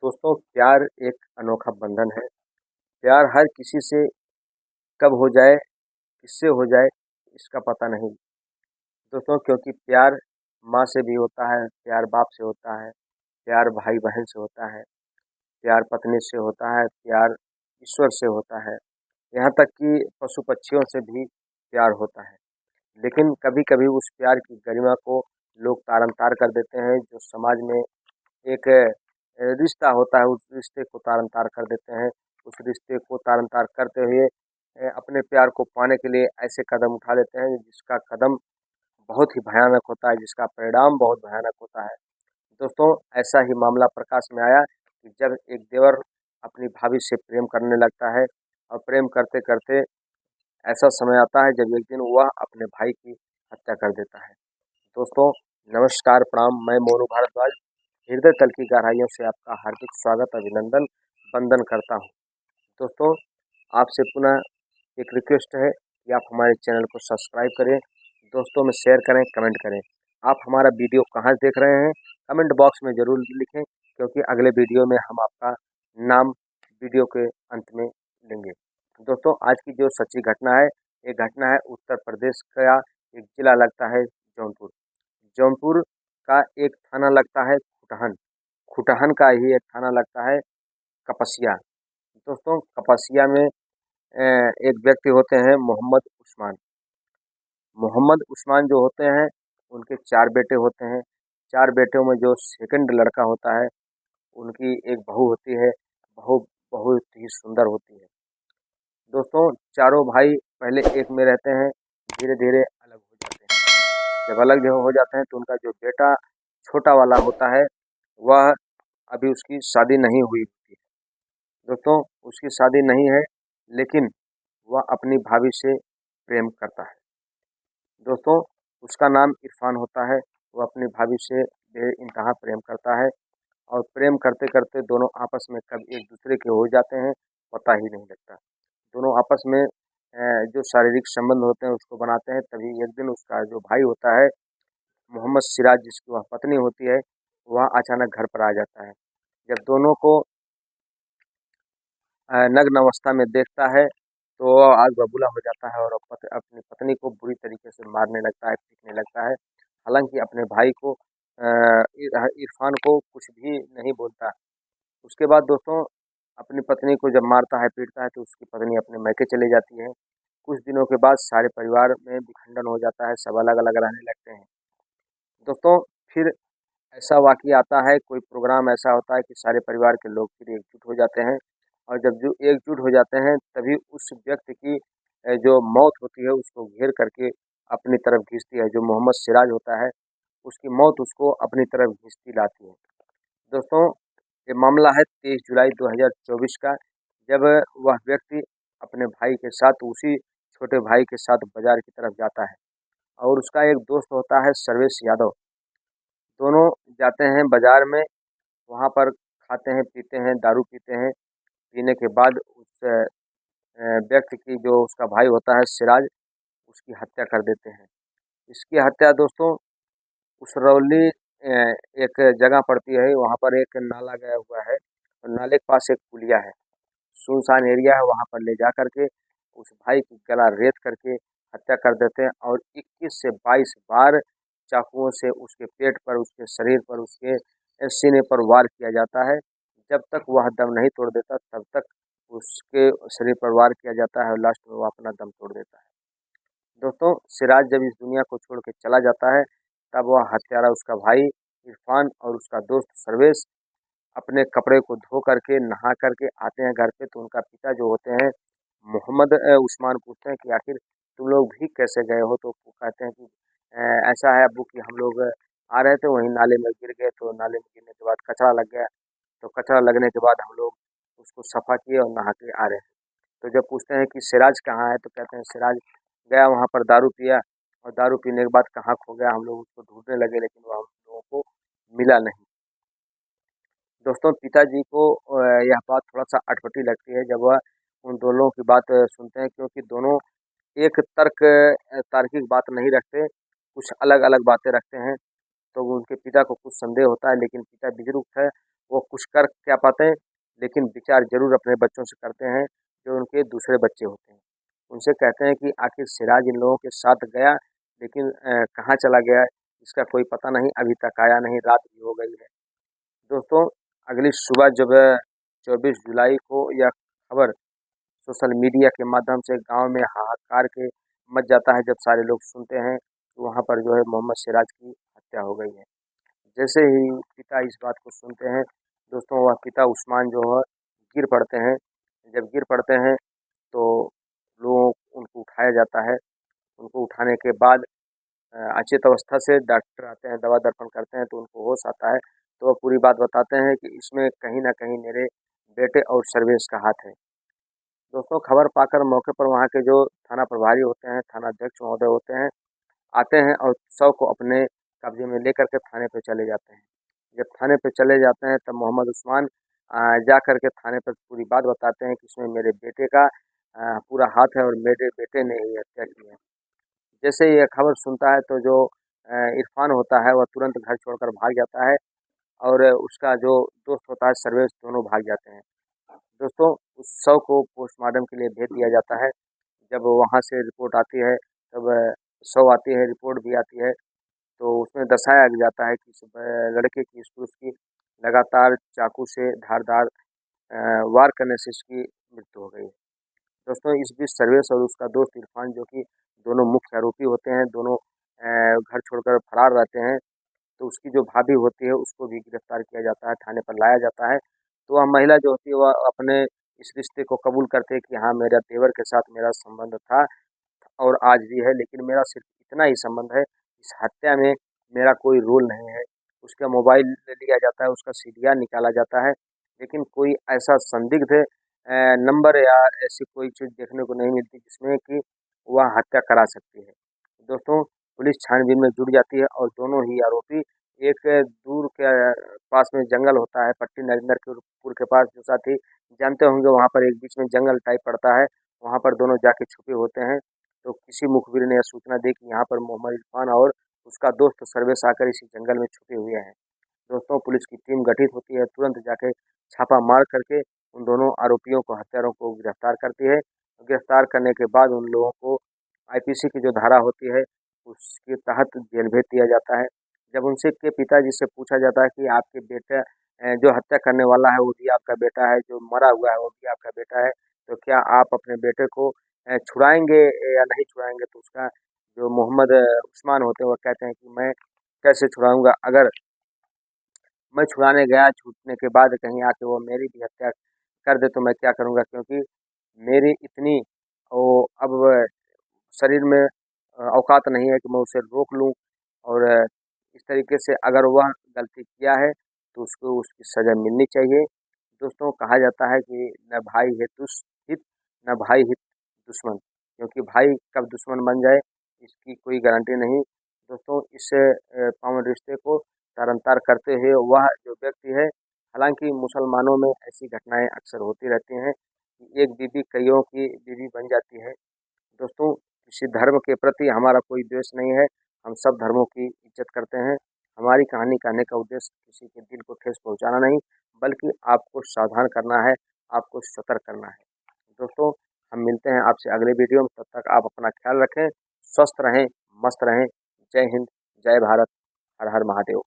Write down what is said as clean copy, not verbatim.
दोस्तों, प्यार एक अनोखा बंधन है। प्यार हर किसी से कब हो जाए, किससे हो जाए, इसका पता नहीं। दोस्तों, क्योंकि प्यार माँ से भी होता है, प्यार बाप से होता है, प्यार भाई बहन से होता है, प्यार पत्नी से होता है, प्यार ईश्वर से होता है, यहाँ तक कि पशु पक्षियों से भी प्यार होता है। लेकिन कभी कभी उस प्यार की गरिमा को लोग तारन तार कर देते हैं। जो समाज में एक रिश्ता होता है, उस रिश्ते को तारन-तार कर देते हैं। उस रिश्ते को तारन-तार करते हुए अपने प्यार को पाने के लिए ऐसे कदम उठा लेते हैं जिसका कदम बहुत ही भयानक होता है, जिसका परिणाम बहुत भयानक होता है। दोस्तों, ऐसा ही मामला प्रकाश में आया कि जब एक देवर अपनी भाभी से प्रेम करने लगता है और प्रेम करते-करते ऐसा समय आता है जब एक दिन वह अपने भाई की हत्या कर देता है। दोस्तों, नमस्कार, प्रणाम, मैं मोनू भारद्वाज हृदय तल की गहराइयों से आपका हार्दिक स्वागत, अभिनंदन, वंदन करता हूँ। दोस्तों, आपसे पुनः एक रिक्वेस्ट है कि आप हमारे चैनल को सब्सक्राइब करें, दोस्तों में शेयर करें, कमेंट करें। आप हमारा वीडियो कहाँ से देख रहे हैं, कमेंट बॉक्स में ज़रूर लिखें, क्योंकि अगले वीडियो में हम आपका नाम वीडियो के अंत में लेंगे। दोस्तों, आज की जो सच्ची घटना है, ये घटना है उत्तर प्रदेश का एक जिला लगता है जौनपुर। जौनपुर का एक थाना लगता है खुटहन। खुटहन का ही एक थाना लगता है कपसिया। दोस्तों, कपसिया में एक व्यक्ति होते हैं मोहम्मद उस्मान। मोहम्मद उस्मान जो होते हैं, उनके 4 बेटे होते हैं। 4 बेटों में जो सेकंड लड़का होता है, उनकी एक बहू होती है। बहू बहुत ही सुंदर होती है। दोस्तों, चारों भाई पहले एक में रहते हैं, धीरे-धीरे अलग हो जाते हैं। जब अलग जो हो जाते हैं तो उनका जो बेटा छोटा वाला होता है, वह अभी उसकी शादी नहीं हुई होती है। दोस्तों, उसकी शादी नहीं है, लेकिन वह अपनी भाभी से प्रेम करता है। दोस्तों, उसका नाम इरफान होता है। वो अपनी भाभी से बेइंतहा प्रेम करता है और प्रेम करते-करते दोनों आपस में कब एक दूसरे के हो जाते हैं, पता ही नहीं लगता। दोनों आपस में जो शारीरिक संबंध होते हैं उसको बनाते हैं। तभी एक दिन उसका जो भाई होता है, मोहम्मद सिराज, जिसकी वह पत्नी होती है, वह अचानक घर पर आ जाता है। जब दोनों को नग्न अवस्था में देखता है तो वह आग बबूला हो जाता है और अपनी पत्नी को बुरी तरीके से मारने लगता है, पीटने लगता है। हालांकि अपने भाई को इरफान को कुछ भी नहीं बोलता। उसके बाद दोस्तों, अपनी पत्नी को जब मारता है, पीटता है, तो उसकी पत्नी अपने मैके चली जाती है। कुछ दिनों के बाद सारे परिवार में विखंडन हो जाता है, सब अलग अलग रहने लगते हैं। दोस्तों, फिर ऐसा वाक़या आता है, कोई प्रोग्राम ऐसा होता है कि सारे परिवार के लोग फिर एकजुट हो जाते हैं और जब जो एकजुट हो जाते हैं, तभी उस व्यक्ति की जो मौत होती है, उसको घेर करके अपनी तरफ खींचती है। जो मोहम्मद सिराज होता है, उसकी मौत उसको अपनी तरफ खींचती लाती है। दोस्तों, ये मामला है 23 जुलाई 2024 का, जब वह व्यक्ति अपने भाई के साथ, उसी छोटे भाई के साथ बाज़ार की तरफ जाता है और उसका एक दोस्त होता है सर्वेश यादव। दोनों जाते हैं बाज़ार में, वहाँ पर खाते हैं, पीते हैं, दारू पीते हैं। पीने के बाद उस व्यक्ति की, जो उसका भाई होता है सिराज, उसकी हत्या कर देते हैं। इसकी हत्या दोस्तों उसरौली एक जगह पड़ती है, वहाँ पर एक नाला गया हुआ है और नाले के पास एक पुलिया है। सुनसान एरिया है, वहाँ पर ले जा कर के उस भाई की गला रेत करके हत्या कर देते हैं और 21 से 22 बार चाकुओं से उसके पेट पर, उसके शरीर पर, उसके सीने पर वार किया जाता है। जब तक वह दम नहीं तोड़ देता, तब तक उसके शरीर पर वार किया जाता है और लास्ट में वह अपना दम तोड़ देता है। दोस्तों, सिराज जब इस दुनिया को छोड़ के चला जाता है, तब वह हत्यारा उसका भाई इरफान और उसका दोस्त सर्वेश अपने कपड़े को धो करके, नहा करके आते हैं घर पे, तो उनका पिता जो होते हैं मोहम्मद उस्मान, पूछते हैं कि आखिर तुम लोग भी कैसे गए हो? तो वो कहते हैं कि ऐसा है अब्बू कि हम लोग आ रहे थे, वहीं नाले में गिर गए, तो नाले में गिरने के बाद कचरा लग गया, तो कचरा लगने के बाद हम लोग उसको सफा किए और नहा के आ रहे हैं। तो जब पूछते हैं कि सिराज कहाँ है, तो कहते हैं सिराज गया वहाँ पर दारू पिया और दारू पीने के बाद कहाँ खो गया। हम लोग उसको ढूंढने लगे, लेकिन वो हम लोगों को मिला नहीं। दोस्तों, पिताजी को यह बात थोड़ा-सा अटपटी लगती है जब वह उन दोनों की बात सुनते हैं, क्योंकि दोनों एक तार्किक बात नहीं रखते, कुछ अलग-अलग बातें रखते हैं। तो उनके पिता को कुछ संदेह होता है, लेकिन पिता विचुक्त है वो कुछ कर क्या पाते हैं, लेकिन विचार जरूर अपने बच्चों से करते हैं जो उनके दूसरे बच्चे होते हैं। उनसे कहते हैं कि आखिर सिराज इन लोगों के साथ गया, लेकिन कहाँ चला गया इसका कोई पता नहीं, अभी तक आया नहीं, रात भी हो गई है। दोस्तों, अगली सुबह जब 24 जुलाई को यह खबर सोशल मीडिया के माध्यम से गांव में हाहाकार के मच जाता है, जब सारे लोग सुनते हैं कि वहां पर जो है मोहम्मद सिराज की हत्या हो गई है। जैसे ही पिता इस बात को सुनते हैं दोस्तों, वह पिता उस्मान जो है गिर पड़ते हैं। जब गिर पड़ते हैं तो लोग उनको उठाया जाता है। उनको उठाने के बाद अचेत अवस्था से डॉक्टर आते हैं, दवा दर्पण करते हैं तो उनको होश आता है। तो वह पूरी बात बताते हैं कि इसमें कहीं ना कहीं मेरे बेटे और सर्वेश का हाथ है। दोस्तों, खबर पाकर मौके पर वहाँ के जो थाना प्रभारी होते हैं, थाना अध्यक्ष महोदय होते हैं, आते हैं और शव को अपने कब्जे में लेकर के थाने पे चले जाते हैं। जब थाने पे चले जाते हैं तब मोहम्मद उस्मान जा कर के थाने पर पूरी बात बताते हैं कि इसमें मेरे बेटे का पूरा हाथ है और मेरे बेटे ने ही हत्या की है। जैसे ही यह खबर सुनता है तो जो इरफान होता है वह तुरंत घर छोड़कर भाग जाता है और उसका जो दोस्त होता है सर्वेश, दोनों भाग जाते हैं। दोस्तों, उस शव को पोस्टमार्टम के लिए भेज दिया जाता है। जब वहाँ से रिपोर्ट आती है तब शव आती है, रिपोर्ट भी आती है, तो उसमें दर्शाया जाता है कि इस लड़के की, इस पुरुष की लगातार चाकू से धारदार वार करने से इसकी मृत्यु हो गई है। दोस्तों, इस बीच सर्वेश और उसका दोस्त इरफान, जो कि दोनों मुख्य आरोपी होते हैं, दोनों घर छोड़कर फरार रहते हैं, तो उसकी जो भाभी होती है उसको भी गिरफ्तार किया जाता है, थाने पर लाया जाता है। तो वह महिला जो होती है वह अपने इस रिश्ते को कबूल करते हैं कि हाँ, मेरा देवर के साथ मेरा संबंध था और आज भी है, लेकिन मेरा सिर्फ इतना ही संबंध है, इस हत्या में मेरा कोई रोल नहीं है। उसका मोबाइल ले लिया जाता है, उसका सीडीआर निकाला जाता है, लेकिन कोई ऐसा संदिग्ध नंबर या ऐसी कोई चीज़ देखने को नहीं मिलती जिसमें कि वह हत्या करा सकती है। दोस्तों, पुलिस छानबीन में जुट जाती है और दोनों ही आरोपी एक दूर के पास में जंगल होता है, पट्टी नरेंद्रपुर के पास, जो साथी जानते होंगे वहाँ पर एक बीच में जंगल टाइप पड़ता है, वहाँ पर दोनों जाके छुपे होते हैं। तो किसी मुखबिर ने यह सूचना दी कि यहाँ पर मोहम्मद इरफान और उसका दोस्त सर्वेश आकर इसी जंगल में छुपे हुए हैं। दोस्तों, पुलिस की टीम गठित होती है, तुरंत जाके छापा मार करके उन दोनों आरोपियों को, हत्यारों को गिरफ्तार करती है। गिरफ्तार करने के बाद उन लोगों को आईपीसी की जो धारा होती है उसके तहत जेल भेज दिया जाता है। जब उनसे के पिताजी से पूछा जाता है कि आपके बेटे जो हत्या करने वाला है वो भी आपका बेटा है, जो मरा हुआ है वो भी आपका बेटा है, तो क्या आप अपने बेटे को छुड़ाएंगे या नहीं छुड़ाएंगे? तो उसका जो मोहम्मद उस्मान होते हैं वो कहते हैं कि मैं कैसे छुड़ाऊंगा, अगर मैं छुड़ाने गया, छूटने के बाद कहीं आके वो मेरी भी हत्या कर दे तो मैं क्या करूँगा? क्योंकि मेरी इतनी वो अब शरीर में औकात नहीं है कि मैं उसे रोक लूँ और इस तरीके से अगर वह गलती किया है तो उसको उसकी सज़ा मिलनी चाहिए। दोस्तों, कहा जाता है कि न भाई है हित, न भाई हित दुश्मन, क्योंकि भाई कब दुश्मन बन जाए इसकी कोई गारंटी नहीं। दोस्तों, इस पावन रिश्ते को तारनतार करते हुए वह जो व्यक्ति है, हालांकि मुसलमानों में ऐसी घटनाएं अक्सर होती रहती हैं कि एक बीवी कईयों की बीवी बन जाती है। दोस्तों, किसी धर्म के प्रति हमारा कोई द्वेष नहीं है, हम सब धर्मों की इज्जत करते हैं। हमारी कहानी कहने का उद्देश्य किसी के दिल को ठेस पहुंचाना नहीं, बल्कि आपको सावधान करना है, आपको सतर्क करना है। दोस्तों, हम मिलते हैं आपसे अगले वीडियो में, तब तक आप अपना ख्याल रखें, स्वस्थ रहें, मस्त रहें। जय हिंद, जय भारत, हर हर महादेव।